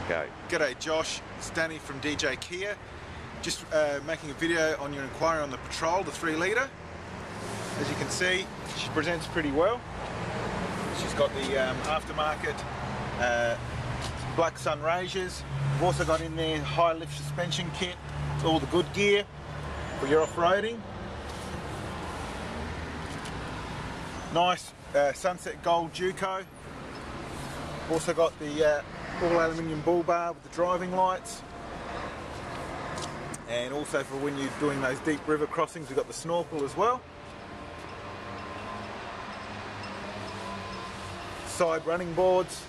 Go. G'day Josh, it's Danny from DJ Kia. Just making a video on your inquiry on the Patrol, the 3 litre. As you can see, she presents pretty well. She's got the aftermarket black sun razors. We've also got in there high lift suspension kit, all the good gear for your off-roading. Nice sunset gold JUCO. Also got the all aluminium bull bar with the driving lights, and also for when you're doing those deep river crossings we've got the snorkel as well. Side running boards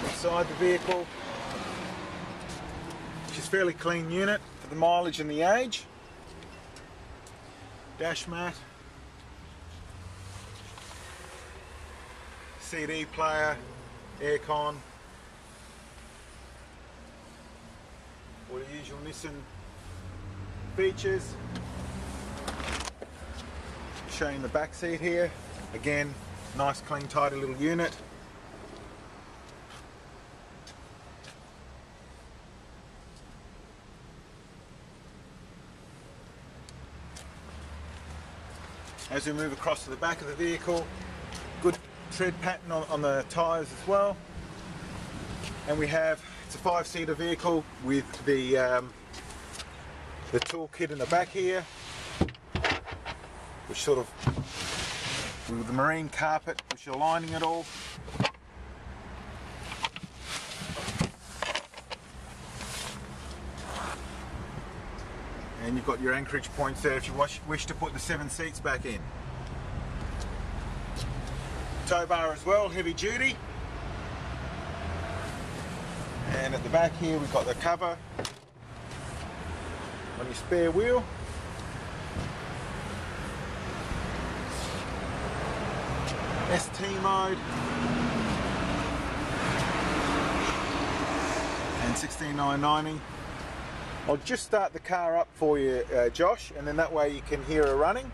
inside the vehicle. She's a fairly clean unit for the mileage and the age. Dash mat, CD player, aircon, all the usual Nissan features. Showing the back seat here. Again, nice, clean, tidy little unit. As we move across to the back of the vehicle, good tread pattern on the tyres as well. And we have, it's a 5-seater vehicle with the toolkit in the back here, which sort of, with the marine carpet, which you're lining it all. And you've got your anchorage points there if you wish to put the 7 seats back in. Tow bar as well, heavy duty. And at the back here we've got the cover on your spare wheel. ST mode and 16,990. I'll just start the car up for you, Josh, and then that way you can hear her running.